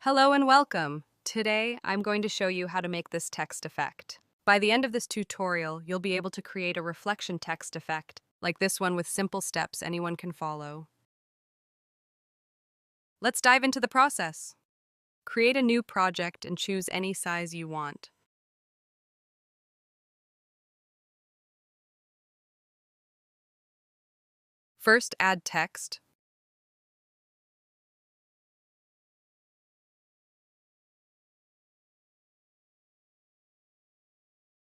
Hello and welcome. Today, I'm going to show you how to make this text effect. By the end of this tutorial, you'll be able to create a reflection text effect, like this one with simple steps anyone can follow. Let's dive into the process. Create a new project and choose any size you want. First, add text.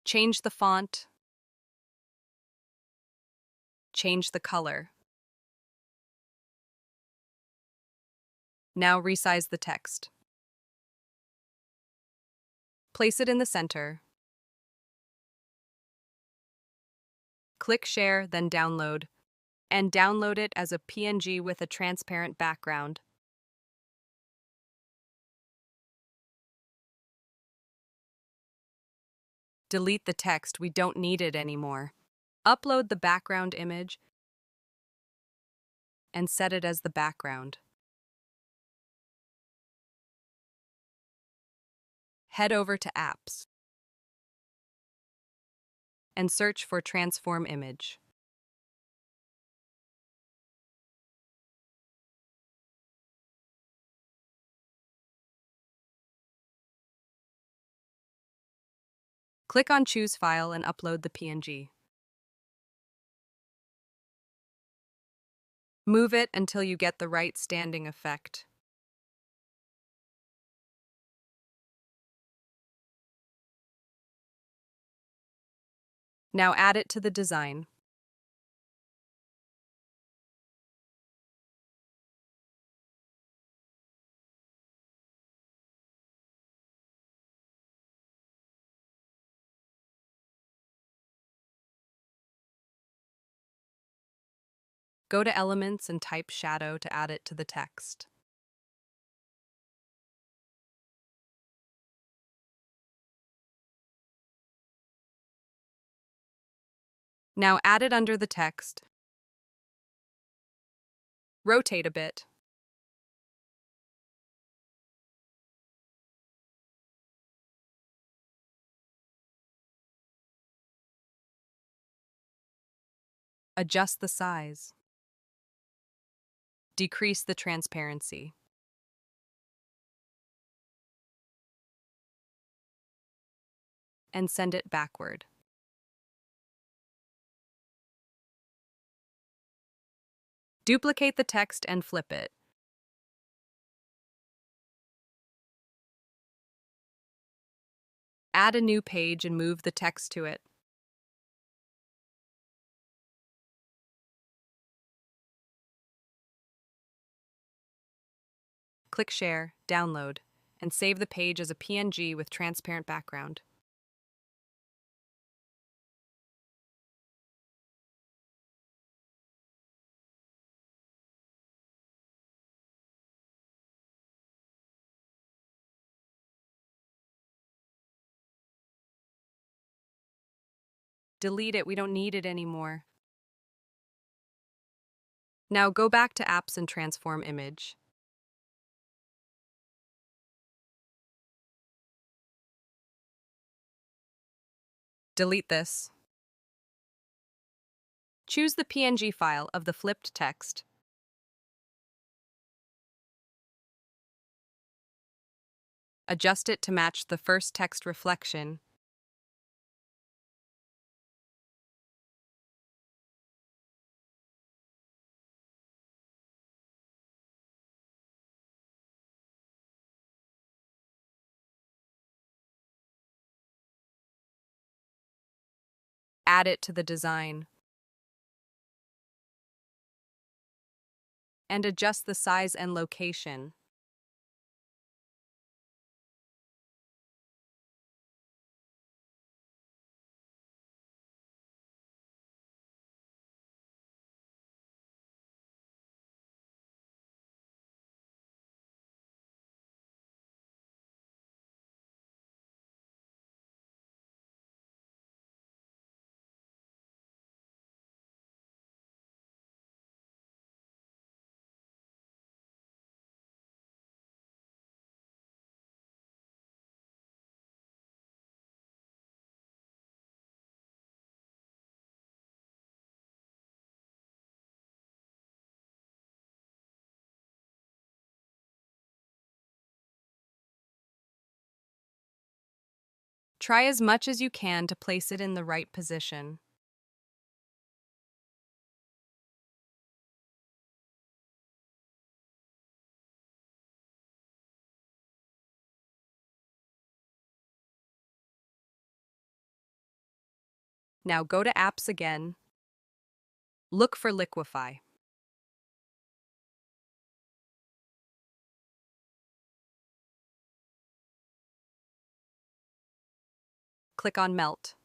Change the font. Change the color. Now resize the text. Place it in the center. Click Share, then Download, and download it as a PNG with a transparent background. Delete the text, we don't need it anymore. Upload the background image and set it as the background. Head over to Apps and search for Transform Image. Click on Choose File and upload the PNG. Move it until you get the right standing effect. Now add it to the design. Go to Elements and type Shadow to add it to the text. Now add it under the text. Rotate a bit. Adjust the size. Decrease the transparency. And send it backward. Duplicate the text and flip it. Add a new page and move the text to it. Click Share, Download, and save the page as a PNG with transparent background. Delete it, we don't need it anymore. Now go back to Apps and Transform Image. Delete this. Choose the PNG file of the flipped text. Adjust it to match the first text reflection. Add it to the design. And adjust the size and location. Try as much as you can to place it in the right position. Now go to Apps again. Look for Liquify. Click on Melt.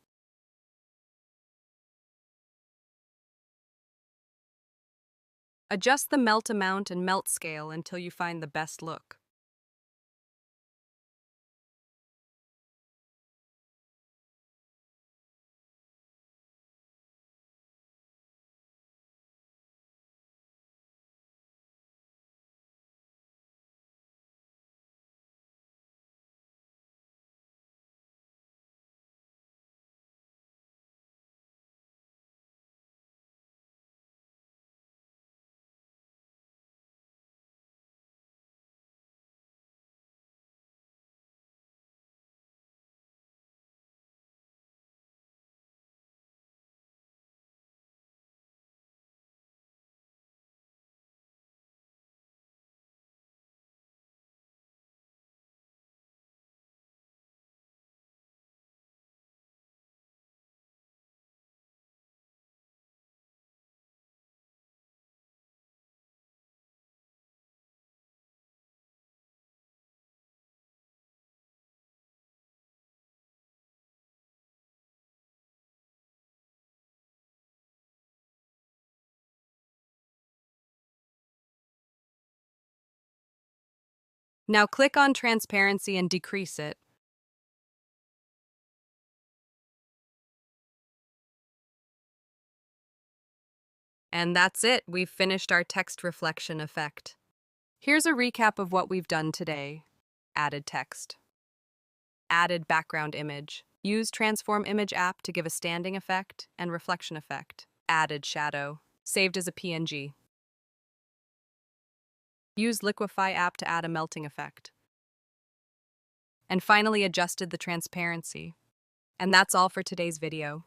Adjust the melt amount and melt scale until you find the best look. Now click on Transparency and decrease it. And that's it, we've finished our text reflection effect. Here's a recap of what we've done today. Added text. Added background image. Use Transform Image app to give a standing effect and reflection effect. Added shadow. Saved as a PNG. Use Liquify app to add a melting effect. And finally adjusted the transparency. And that's all for today's video.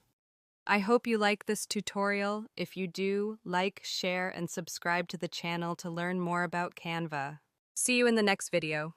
I hope you like this tutorial. If you do, like, share, and subscribe to the channel to learn more about Canva. See you in the next video.